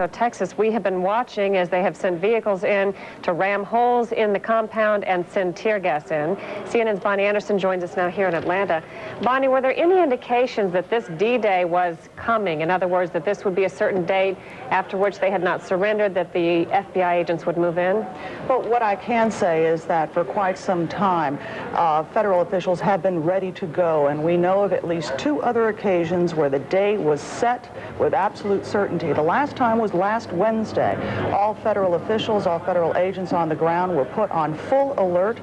Waco, Texas, we have been watching as they have sent vehicles in to ram holes in the compound and send tear gas in. CNN's Bonnie Anderson joins us now here in Atlanta. Bonnie, were there any indications that this D-Day was coming? In other words, that this would be a certain date after which they had not surrendered, that the FBI agents would move in? Well, what I can say is that for quite some time, federal officials have been ready to go, and we know of at least 2 other occasions where the day was set with absolute certainty. The last time was last Wednesday. All federal officials, all federal agents on the ground were put on full alert.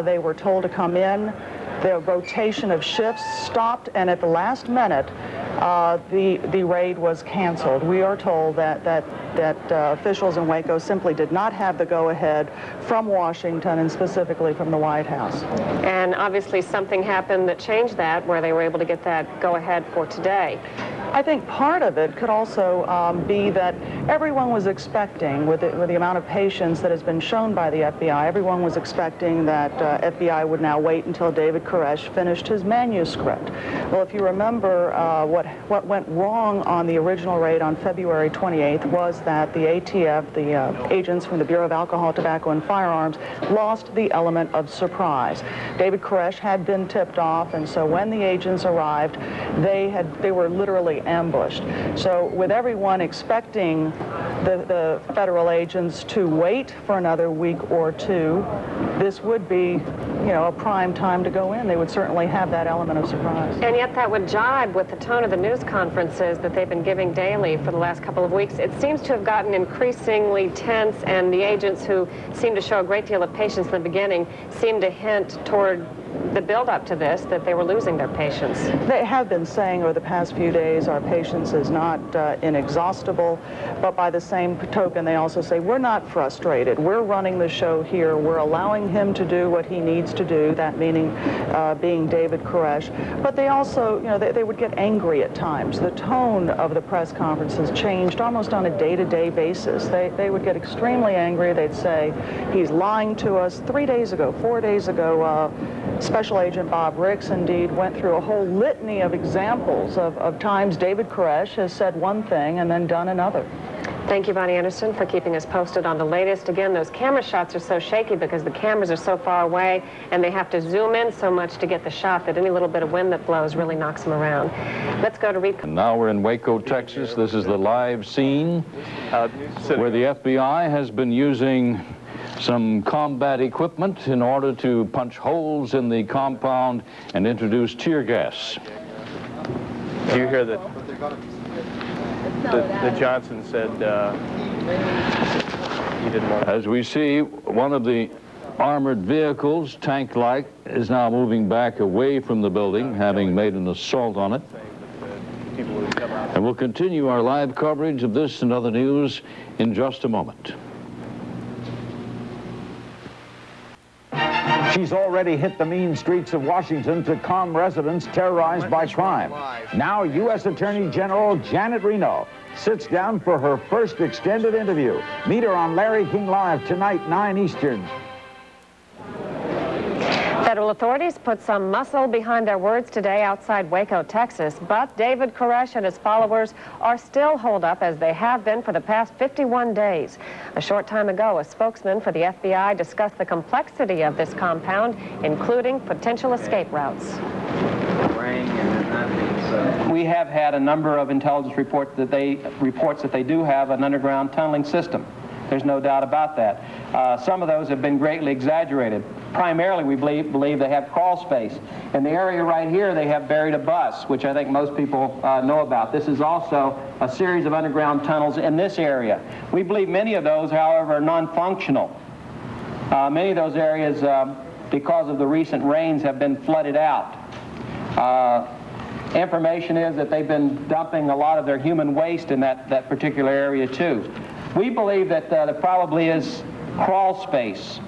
They were told to come in. The rotation of shifts stopped, and at the last minute, the raid was canceled. We are told that officials in Waco simply did not have the go-ahead from Washington and specifically from the White House. And obviously something happened that changed that, where they were able to get that go-ahead for today. I think part of it could also be that everyone was expecting, with the amount of patience that has been shown by the FBI, everyone was expecting that FBI would now wait until David Koresh finished his manuscript. Well, if you remember, what went wrong on the original raid on February 28th was that the ATF, the agents from the Bureau of Alcohol, Tobacco, and Firearms, lost the element of surprise. David Koresh had been tipped off, and so when the agents arrived, they were literally ambushed. So with everyone expecting the federal agents to wait for another week or 2, this would be, a prime time to go in. They would certainly have that element of surprise. And yet that would jibe with the tone of the news conferences that they've been giving daily for the last couple of weeks. It seems to have gotten increasingly tense, and the agents who seem to show a great deal of patience in the beginning seem to hint toward the build-up to this, that they were losing their patience. They have been saying over the past few days our patience is not inexhaustible, but by the same token they also say we're not frustrated. We're running the show here. We're allowing him to do what he needs to do, that meaning being David Koresh. But they also, they would get angry at times. The tone of the press conferences changed almost on a day-to-day basis. They would get extremely angry. They'd say, he's lying to us. 3 days ago, 4 days ago, Special Agent Bob Ricks, indeed, went through a whole litany of examples of times David Koresh has said one thing and then done another. Thank you, Bonnie Anderson, for keeping us posted on the latest. Again, those camera shots are so shaky because the cameras are so far away and they have to zoom in so much to get the shot that any little bit of wind that blows really knocks them around. Let's go to Reed. And now we're in Waco, Texas. This is the live scene where the FBI has been using some combat equipment in order to punch holes in the compound and introduce tear gas. Do you hear that Johnson said he didn't want to? As we see, one of the armored vehicles, tank-like, is now moving back away from the building, having made an assault on it. And we'll continue our live coverage of this and other news in just a moment. She's already hit the mean streets of Washington to calm residents terrorized by crime. Now, U.S. Attorney General Janet Reno sits down for her first extended interview. Meet her on Larry King Live tonight, 9 Eastern. Federal authorities put some muscle behind their words today outside Waco, Texas, but David Koresh and his followers are still holed up, as they have been for the past 51 days. A short time ago, a spokesman for the FBI discussed the complexity of this compound, including potential escape routes. We have had a number of intelligence reports that they do have an underground tunneling system. There's no doubt about that. Some of those have been greatly exaggerated. Primarily, we believe they have crawl space. In the area right here, they have buried a bus, which I think most people know about. This is also a series of underground tunnels in this area. We believe many of those, however, are non-functional. Many of those areas, because of the recent rains, have been flooded out. Information is that they've been dumping a lot of their human waste in that particular area, too. We believe that there probably is crawl space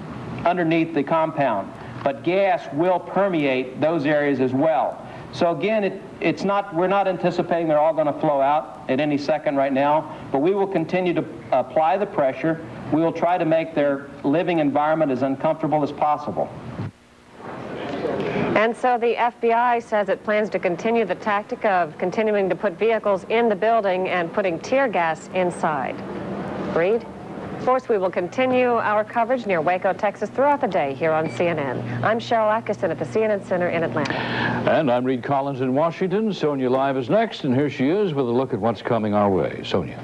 underneath the compound, but gas will permeate those areas as well. So again, we're not anticipating they're all going to flow out at any second right now, but we will continue to apply the pressure. We will try to make their living environment as uncomfortable as possible. And so the FBI says it plans to continue the tactic of continuing to put vehicles in the building and putting tear gas inside. Reed? Of course, we will continue our coverage near Waco, Texas throughout the day here on CNN. I'm Cheryl Atkinson at the CNN Center in Atlanta. And I'm Reed Collins in Washington. Sonia Live is next, and here she is with a look at what's coming our way. Sonia.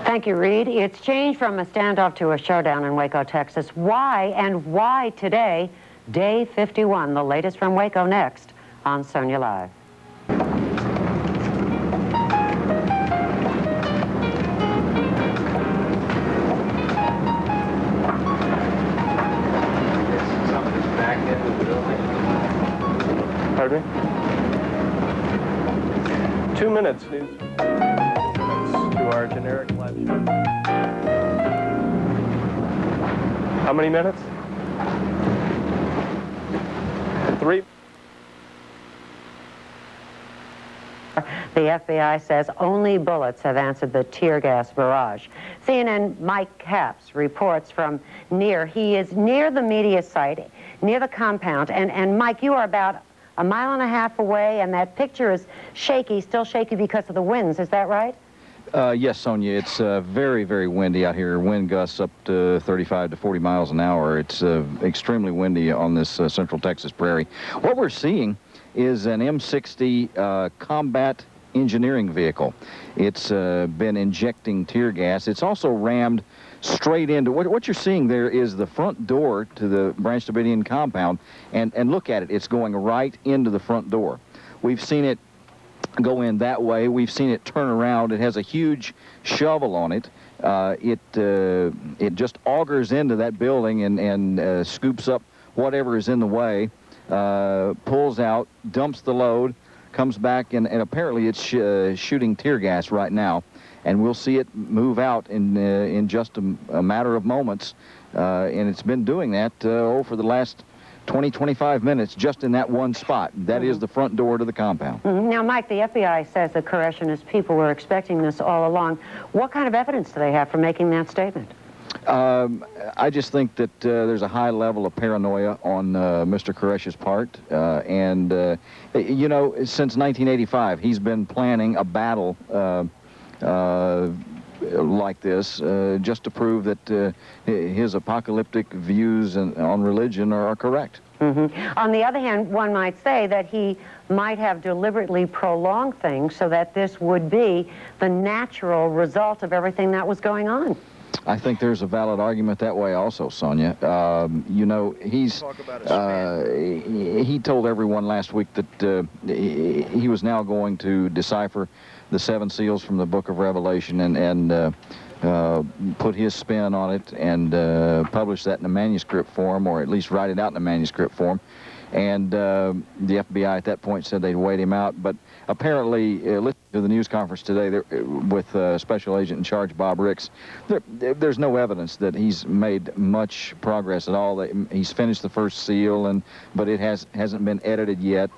Thank you, Reed. It's changed from a standoff to a showdown in Waco, Texas. Why and why today? Day 51, the latest from Waco next on Sonia Live. Pardon me? 2 minutes, news. To our generic live show. How many minutes? 3. The FBI says only bullets have answered the tear gas barrage. CNN Mike Capps reports from he is near the media site, near the compound. And Mike, you are about a mile and a half away, and that picture is shaky, still shaky because of the winds. Is that right? Yes, Sonia. It's very, very windy out here. Wind gusts up to 35 to 40 miles an hour. It's extremely windy on this Central Texas prairie. What we're seeing is an M60 combat engineering vehicle. It's been injecting tear gas. It's also rammed straight into what you're seeing there is the front door to the Branch Davidian compound, and look at it. It's going right into the front door. We've seen it go in that way. We've seen it turn around. It has a huge shovel on it. It just augers into that building and scoops up whatever is in the way, pulls out, dumps the load, comes back, and apparently it's shooting tear gas right now. And we'll see it move out in just a matter of moments. And it's been doing that for the last 20, 25 minutes just in that one spot. That is the front door to the compound. Now, Mike, the FBI says that Koresh and his people were expecting this all along. What kind of evidence do they have for making that statement? I just think that there's a high level of paranoia on Mr. Koresh's part. You know, since 1985, he's been planning a battle like this, just to prove that his apocalyptic views on religion are correct. On the other hand, one might say that he might have deliberately prolonged things so that this would be the natural result of everything that was going on. I think there's a valid argument that way also, Sonia. You know, he told everyone last week that he was now going to decipher the 7 seals from the book of Revelation and put his spin on it and publish that in a manuscript form, or at least write it out in a manuscript form. And the FBI at that point said they'd wait him out. But apparently, listening to the news conference today with Special Agent in Charge Bob Ricks, there's no evidence that he's made much progress at all. He's finished the first seal, but it hasn't been edited yet.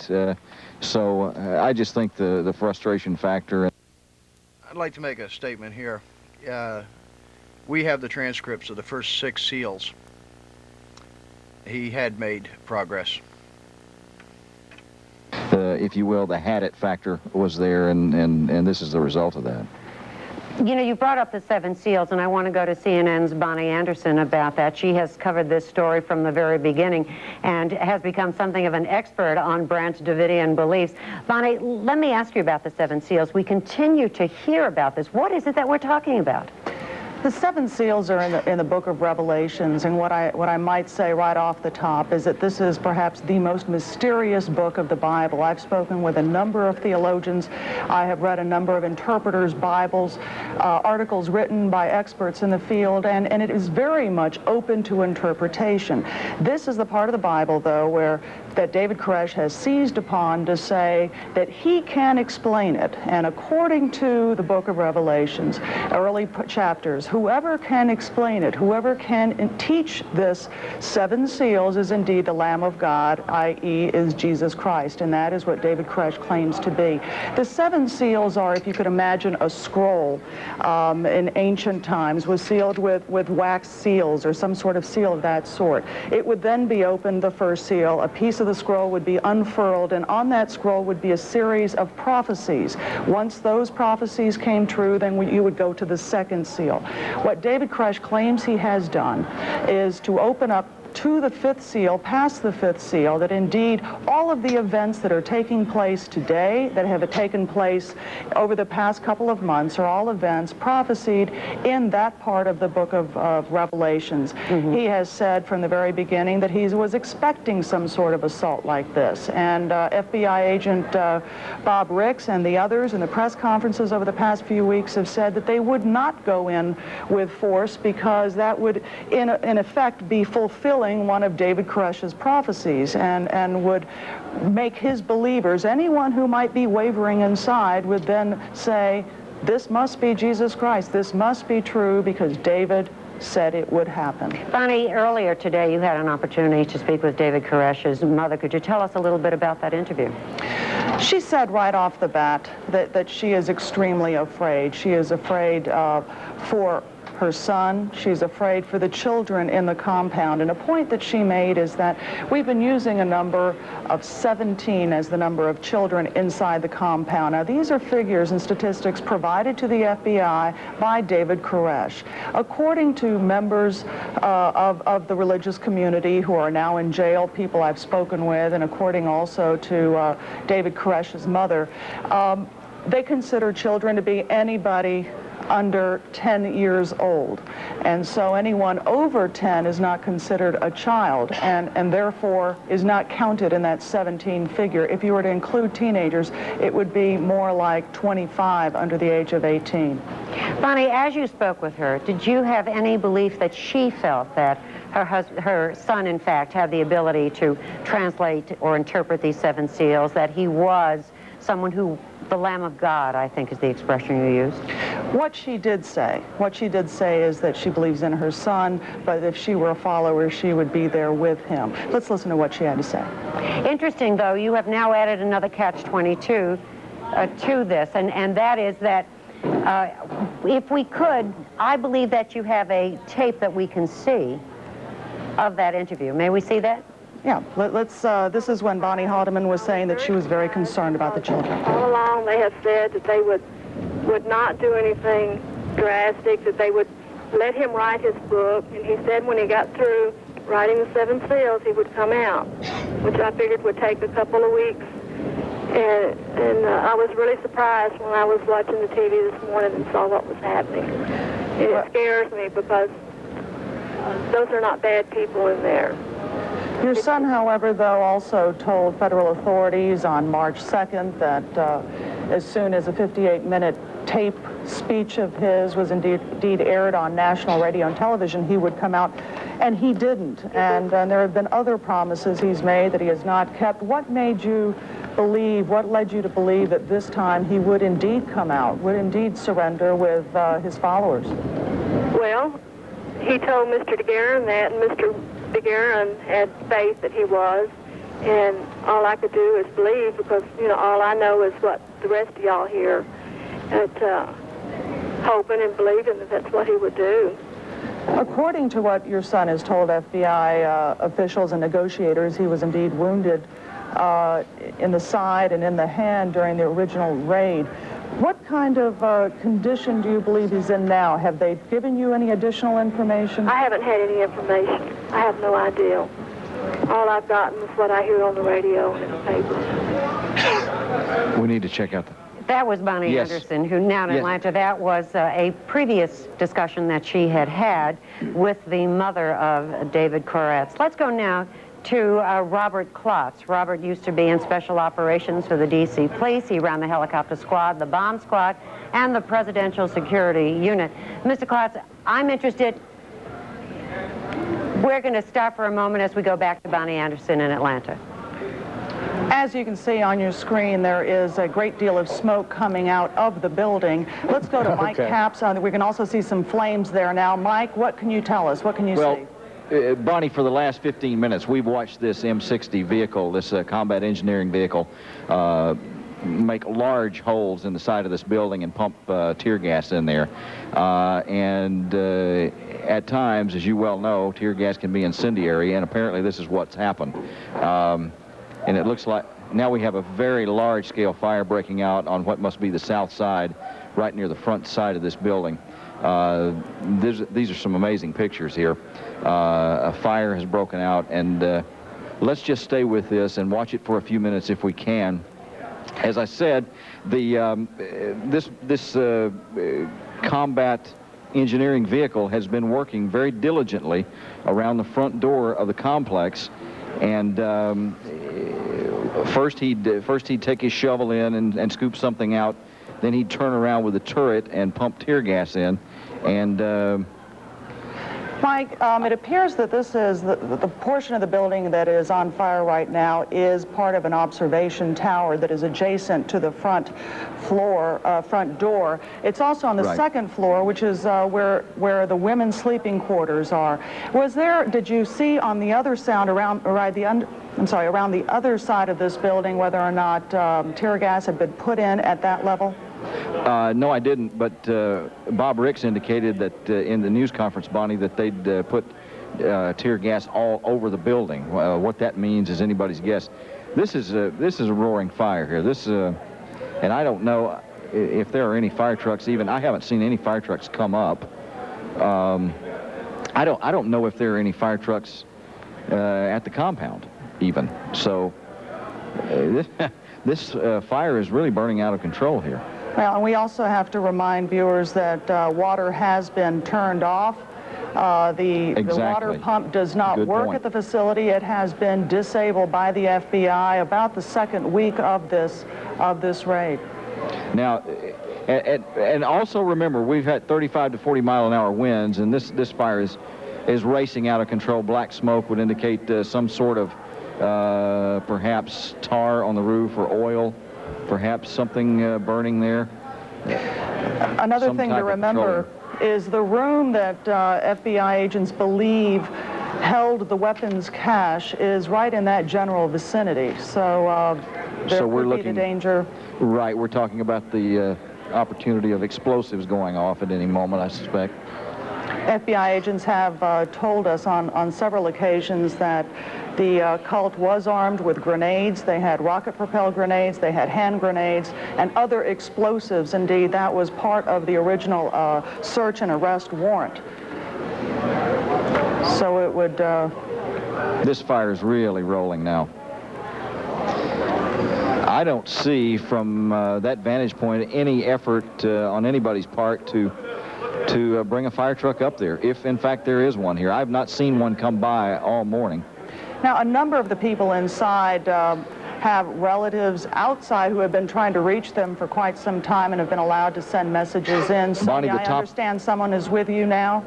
So I just think the frustration factor. I'd like to make a statement here. We have the transcripts of the first 6 seals. He had made progress. If you will, the had it factor was there, and this is the result of that. You know, you brought up the 7 seals, and I want to go to CNN's Bonnie Anderson about that. She has covered this story from the very beginning and has become something of an expert on Branch Davidian beliefs. Bonnie, let me ask you about the 7 seals. We continue to hear about this. What is it that we're talking about? The 7 seals are in the book of Revelations, and what I might say right off the top is that this is perhaps the most mysterious book of the Bible. I've spoken with a number of theologians. I have read a number of interpreters' Bibles, articles written by experts in the field, and it is very much open to interpretation. This is the part of the Bible, though, that David Koresh has seized upon to say that he can explain it. And according to the book of Revelations, early chapters, whoever can explain it, whoever can teach this 7 seals is indeed the Lamb of God, i.e. is Jesus Christ, and that is what David Koresh claims to be. The 7 seals are, if you could imagine, a scroll in ancient times was sealed with wax seals or some sort of seal of that sort. It would then be opened, the first seal, a piece of of the scroll would be unfurled, and on that scroll would be a series of prophecies. Once those prophecies came true, then you would go to the second seal. What David Koresh claims he has done is to open up to the fifth seal, past the fifth seal, that indeed all of the events that are taking place today, that have taken place over the past couple of months, are all events prophesied in that part of the book of Revelations. He has said from the very beginning that he was expecting some sort of assault like this. And FBI agent Bob Ricks and the others in the press conferences over the past few weeks have said that they would not go in with force because that would, in effect, be fulfilling one of David Koresh's prophecies and would make his believers, anyone who might be wavering inside, would then say, this must be Jesus Christ, this must be true because David said it would happen. Bonnie, earlier today you had an opportunity to speak with David Koresh's mother. Could you tell us a little bit about that interview? She said right off the bat that she is extremely afraid. She is afraid for her son. She's afraid for the children in the compound. And a point that she made is that we've been using a number of 17 as the number of children inside the compound. Now, these are figures and statistics provided to the FBI by David Koresh. According to members of the religious community who are now in jail, people I've spoken with, and according also to David Koresh's mother, they consider children to be anybody under 10 years old. And so anyone over 10 is not considered a child and therefore is not counted in that 17 figure. If you were to include teenagers, it would be more like 25 under the age of 18. Bonnie, as you spoke with her, did you have any belief that she felt that her son, in fact, had the ability to translate or interpret these seven seals, that he was someone who, the Lamb of God, I think is the expression you used? What she did say is that she believes in her son, but if she were a follower, she would be there with him. Let's listen to what she had to say. Interesting, though, you have now added another catch-22 to this, and that is that if we could, I believe that you have a tape that we can see of that interview. May we see that? Yeah, this is when Bonnie Haldeman was saying that she was very concerned about the children. All along they have said that they would not do anything drastic, that they would let him write his book, and he said when he got through writing the seven seals, he would come out, which I figured would take a couple of weeks. And I was really surprised when I was watching the TV this morning and saw what was happening. And it scares me because those are not bad people in there. Your son, however, though, also told federal authorities on March 2nd that as soon as a 58-minute tape speech of his was indeed aired on national radio and television, he would come out, and he didn't. And there have been other promises he's made that he has not kept. What made you believe, what led you to believe that this time he would indeed come out, would indeed surrender with his followers? Well, he told Mr. DeGuerin that, and Mr. DeGuerin had faith that he was, and all I could do is believe because, you know, all I know is what the rest of y'all hear, hoping and believing that that's what he would do. According to what your son has told FBI officials and negotiators, he was indeed wounded in the side and in the hand during the original raid. What kind of condition do you believe he's in now? Have they given you any additional information? I haven't had any information. I have no idea. All I've gotten is what I hear on the radio and in the paper. We need to check out That was Bonnie Anderson, who now in Atlanta. That was a previous discussion that she had with the mother of David Koresh. Let's go now to Robert Klotz. Robert used to be in special operations for the D.C. Police. He ran the helicopter squad, the bomb squad, and the presidential security unit. Mr. Klotz, I'm interested. We're going to stop for a moment as we go back to Bonnie Anderson in Atlanta. As you can see on your screen, there is a great deal of smoke coming out of the building. Let's go to Mike Capps. We can also see some flames there now. Mike, what can you tell us? What can you see? Bonnie, for the last 15 minutes, we've watched this M60 vehicle, this combat engineering vehicle, make large holes in the side of this building and pump tear gas in there. At times, as you well know, tear gas can be incendiary, and apparently this is what's happened. And it looks like now we have a very large-scale fire breaking out on what must be the south side, right near the front side of this building. These are some amazing pictures here. A fire has broken out, and let's just stay with this and watch it for a few minutes if we can. As I said, this combat engineering vehicle has been working very diligently around the front door of the complex, and first he'd take his shovel in and scoop something out. Then he'd turn around with a turret and pump tear gas in, and Mike, it appears that this is the portion of the building that is on fire right now is part of an observation tower that is adjacent to the front door. It's also on the second floor, which is where the women's sleeping quarters are. Did you see on the other side around the other side of this building whether or not tear gas had been put in at that level? No, I didn't, but Bob Ricks indicated that in the news conference, Bonnie, that they'd put tear gas all over the building. What that means is anybody's guess. This is a roaring fire here. And I don't know if there are any fire trucks even. I haven't seen any fire trucks come up. I don't know if there are any fire trucks at the compound even. So this fire is really burning out of control here. Well, and we also have to remind viewers that water has been turned off. The water pump does not work at the facility. It has been disabled by the FBI about the second week of this raid. Now, and also remember, we've had 35 to 40 mile an hour winds, and this fire is racing out of control. Black smoke would indicate some sort of perhaps tar on the roof or oil. Perhaps something burning there. Another thing to remember is the room that FBI agents believe held the weapons cache is right in that general vicinity. So there could be the danger. Right, we're talking about the opportunity of explosives going off at any moment, I suspect. FBI agents have told us on several occasions that the cult was armed with grenades. They had rocket-propelled grenades, they had hand grenades, and other explosives. Indeed, that was part of the original search and arrest warrant. So it would... This fire is really rolling now. I don't see from that vantage point any effort on anybody's part to bring a fire truck up there, if in fact there is one here. I've not seen one come by all morning. Now, a number of the people inside have relatives outside who have been trying to reach them for quite some time and have been allowed to send messages in. Sonia, I understand someone is with you now.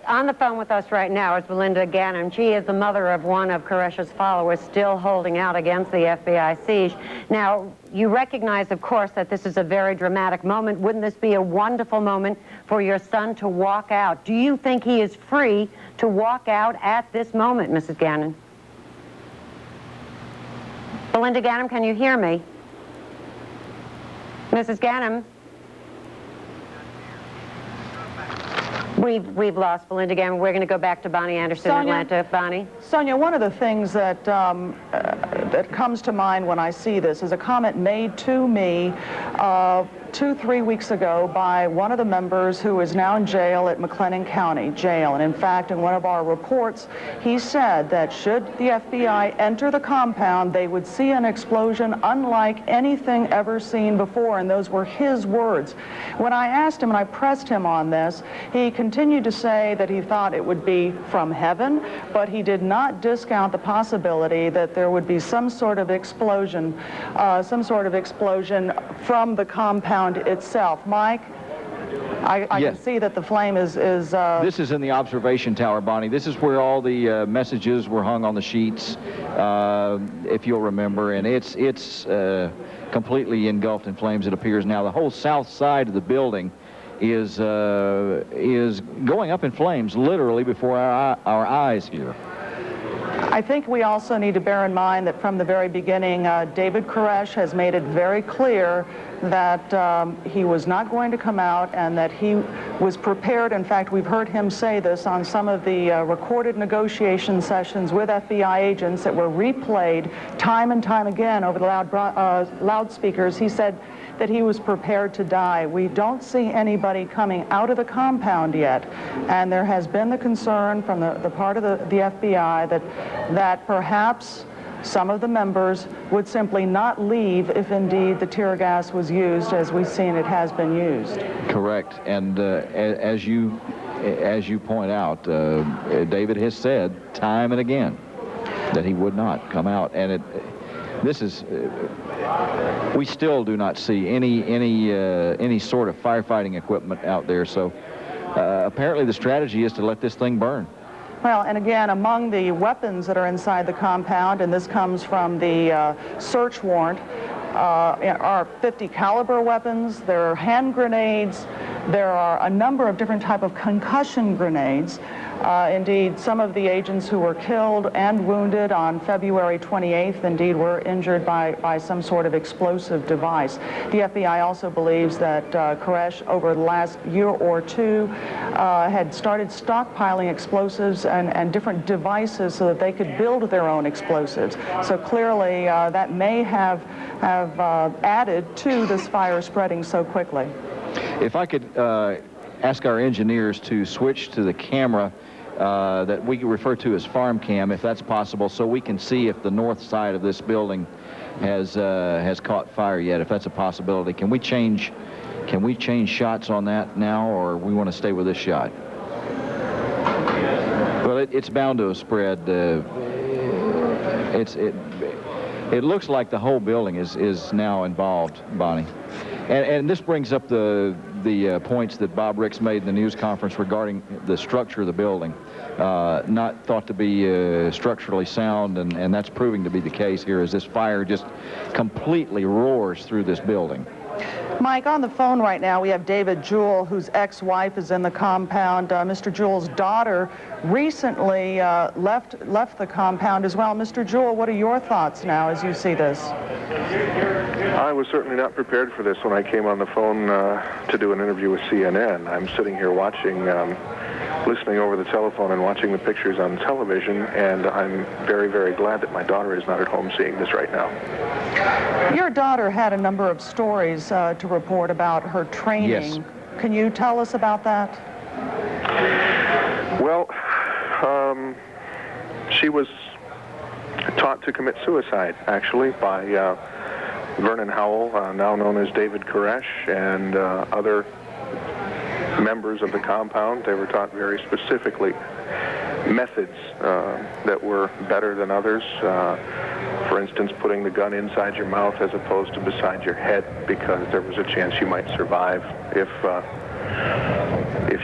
On the phone with us right now is Belinda Gannon. She is the mother of one of Koresh's followers still holding out against the FBI siege. Now, you recognize, of course, that this is a very dramatic moment. Wouldn't this be a wonderful moment for your son to walk out? Do you think he is free to walk out at this moment, Mrs. Gannon? Belinda Gannon, can you hear me? Mrs. Gannon? We've lost Belinda Gannon. We're going to go back to Bonnie Anderson in Atlanta. Bonnie? Sonia, one of the things that that comes to mind when I see this is a comment made to me 2-3 weeks ago by one of the members who is now in jail at McLennan County Jail. And in fact, in one of our reports, he said that should the FBI enter the compound, they would see an explosion unlike anything ever seen before. And those were his words. When I asked him and I pressed him on this, he continued to say that he thought it would be from heaven, but he did not discount the possibility that there would be some sort of explosion from the compound itself. Mike, I can see that the flame is... This is in the observation tower, Bonnie. This is where all the messages were hung on the sheets, if you'll remember, and it's completely engulfed in flames, it appears now. The whole south side of the building is going up in flames literally before our eyes here. I think we also need to bear in mind that from the very beginning, David Koresh has made it very clear that he was not going to come out and that he was prepared. In fact, we've heard him say this on some of the recorded negotiation sessions with FBI agents that were replayed time and time again over the loudspeakers. He said that he was prepared to die. We don't see anybody coming out of the compound yet, and there has been the concern from the part of the FBI that perhaps some of the members would simply not leave if indeed the tear gas was used as we've seen it has been used. Correct. And as you point out, David has said time and again that he would not come out. And we still do not see any sort of firefighting equipment out there. So apparently the strategy is to let this thing burn. Well, and again, among the weapons that are inside the compound, and this comes from the search warrant, are 50 caliber weapons, there are hand grenades, there are a number of different type of concussion grenades. Indeed, some of the agents who were killed and wounded on February 28th, indeed, were injured by some sort of explosive device. The FBI also believes that Koresh, over the last year or two, had started stockpiling explosives and different devices so that they could build their own explosives. So clearly, that may have added to this fire spreading so quickly. If I could ask our engineers to switch to the camera that we refer to as farm cam, if that's possible, so we can see if the north side of this building has caught fire yet, if that's a possibility. Can we change shots on that now, or we want to stay with this shot? Well, it's bound to spread. It looks like the whole building is now involved, Bonnie. And this brings up the points that Bob Ricks made in the news conference regarding the structure of the building. Not thought to be structurally sound, and that's proving to be the case here as this fire just completely roars through this building. Mike, on the phone right now, we have David Jewell, whose ex-wife is in the compound. Mr. Jewell's daughter recently left the compound as well. Mr. Jewell, what are your thoughts now as you see this? I was certainly not prepared for this when I came on the phone to do an interview with CNN. I'm sitting here watching, listening over the telephone and watching the pictures on television, and I'm very, very glad that my daughter is not at home seeing this right now. Your daughter had a number of stories to report about her training. Yes. Can you tell us about that? Well, she was taught to commit suicide, actually, by Vernon Howell, now known as David Koresh, and other members of the compound. They were taught very specifically methods that were better than others. For instance, putting the gun inside your mouth as opposed to beside your head, because there was a chance you might survive if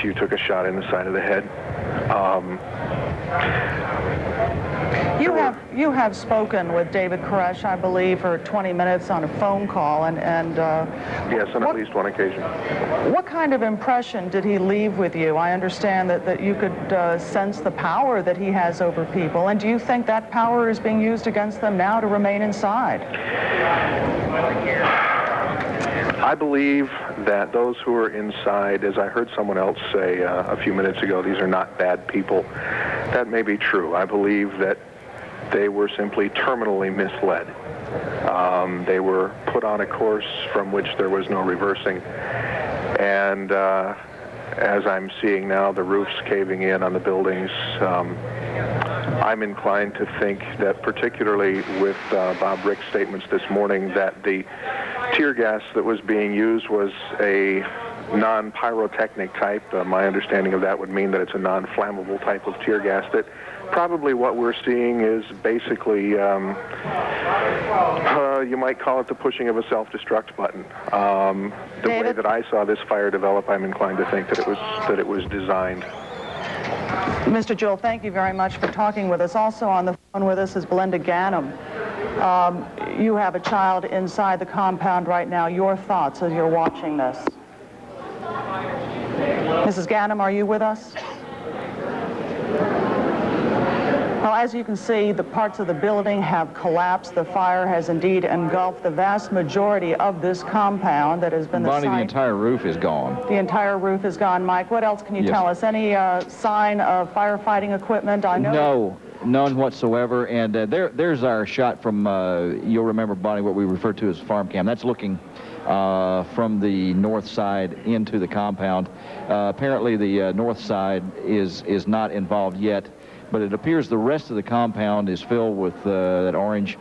you took a shot in the side of the head. You have spoken with David Koresh, I believe, for 20 minutes on a phone call, and yes, on at least one occasion. What kind of impression did he leave with you? I understand that you could sense the power that he has over people, and do you think that power is being used against them now to remain inside? I believe that those who are inside, as I heard someone else say a few minutes ago, these are not bad people. That may be true. I believe that they were simply terminally misled. They were put on a course from which there was no reversing. And as I'm seeing now, the roofs caving in on the buildings, I'm inclined to think that, particularly with Bob Rick's statements this morning, that the tear gas that was being used was a non-pyrotechnic type. My understanding of that would mean that it's a non-flammable type of tear gas. That probably what we're seeing is basically, you might call it the pushing of a self-destruct button. The way that I saw this fire develop, I'm inclined to think that it was designed. Mr. Jewell, thank you very much for talking with us. Also on the phone with us is Belinda Gannum. You have a child inside the compound right now. Your thoughts as you're watching this? Mrs. Gannum, are you with us? Well, as you can see, the parts of the building have collapsed. The fire has indeed engulfed the vast majority of this compound that has been the Bonnie, site. the entire roof is gone. The entire roof is gone. Mike, what else can you tell us? Any sign of firefighting equipment? I know. No, none whatsoever. And there's our shot from, you'll remember, Bonnie, what we refer to as farm cam. That's looking from the north side into the compound. Apparently the north side is not involved yet, but it appears the rest of the compound is filled with that orange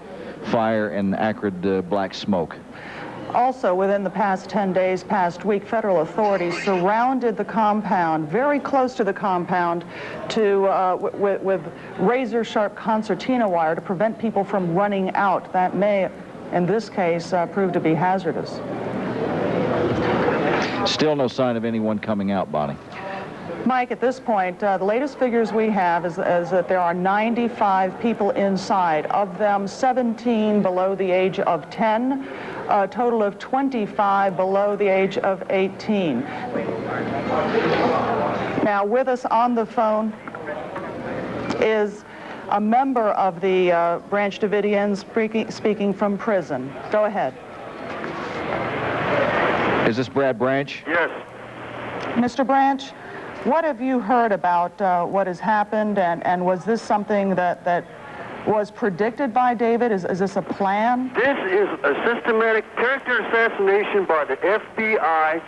fire and acrid black smoke. Also, within the past 10 days, past week, federal authorities surrounded the compound, very close to the compound, with razor-sharp concertina wire to prevent people from running out. That may, in this case, prove to be hazardous. Still no sign of anyone coming out, Bonnie. Mike, at this point, the latest figures we have is that there are 95 people inside. Of them, 17 below the age of 10, a total of 25 below the age of 18. Now, with us on the phone is a member of the Branch Davidians speaking from prison. Go ahead. Is this Brad Branch? Yes. Mr. Branch, what have you heard about what has happened, and was this something that was predicted by David? Is this a plan? This is a systematic character assassination by the FBI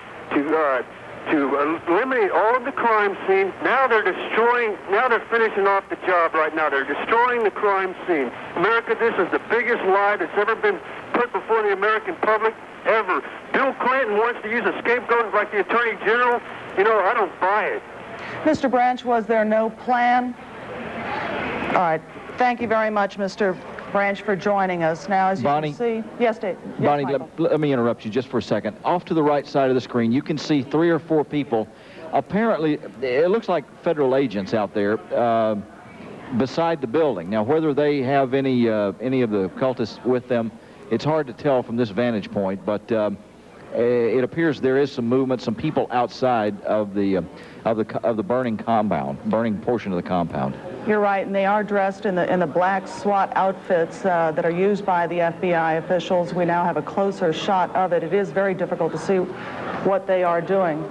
to eliminate all of the crime scene. Now they're finishing off the job right now. They're destroying the crime scene. America, this is the biggest lie that's ever been put before the American public ever. Bill Clinton wants to use a scapegoat like the Attorney General. You know, I don't buy it. Mr. Branch, was there no plan? All right. Thank you very much, Mr. Branch, for joining us. Now, as you can see... Yes, Dave. Yes, Bonnie, Michael. let me interrupt you just for a second. Off to the right side of the screen, you can see 3 or 4 people. Apparently, it looks like federal agents out there beside the building. Now, whether they have any of the cultists with them, it's hard to tell from this vantage point, but it appears there is some movement, some people outside of the burning portion of the compound. You're right, and they are dressed in the black SWAT outfits that are used by the FBI officials. We now have a closer shot of it. It is very difficult to see what they are doing.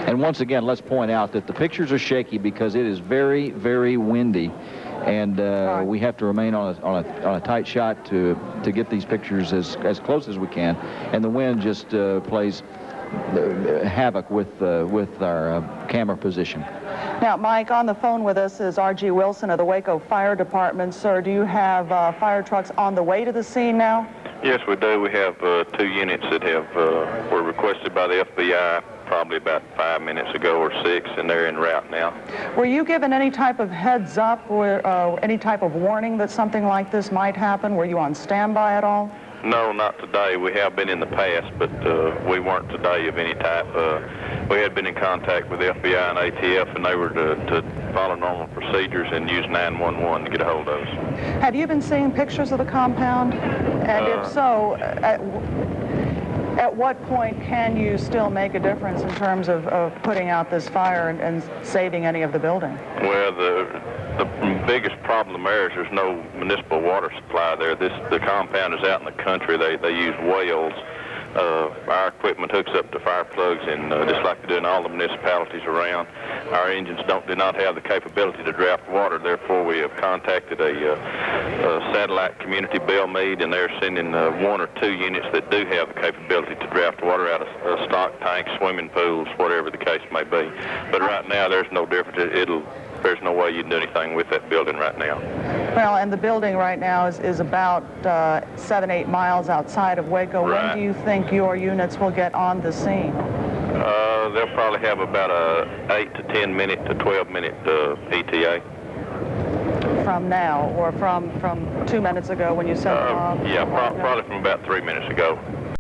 And once again, let's point out that the pictures are shaky because it is very, very windy, and we have to remain on a tight shot to get these pictures as close as we can. And the wind just plays havoc with our camera position. Now, Mike, on the phone with us is R.G. Wilson of the Waco Fire Department. Sir, do you have fire trucks on the way to the scene now? Yes, we do. We have 2 units that were requested by the FBI probably about 5 minutes ago or 6, and they're en route now. Were you given any type of heads up or any type of warning that something like this might happen? Were you on standby at all? No, not today. We have been in the past, but we weren't today of any type. We had been in contact with the FBI and ATF, and they were to follow normal procedures and use 911 to get a hold of us. Have you been seeing pictures of the compound? And if so, at what point can you still make a difference in terms of putting out this fire and saving any of the building? Well, the biggest problem there is there's no municipal water supply there. The compound is out in the country. They use wells. Our equipment hooks up to fire plugs, and just like they do in all the municipalities around, our engines do not have the capability to draft water. Therefore, we have contacted a satellite community, Bell Mead, and they're sending 1 or 2 units that do have the capability to draft water out of stock tanks, swimming pools, whatever the case may be. But right now, there's no difference. There's no way you can do anything with that building right now. Well, and the building right now is about 7-8 miles outside of Waco. Right. When do you think your units will get on the scene? They'll probably have about a 8 to 10 minute to 12 minute ETA. From now, or from 2 minutes ago when you said? Yeah, probably from about 3 minutes ago.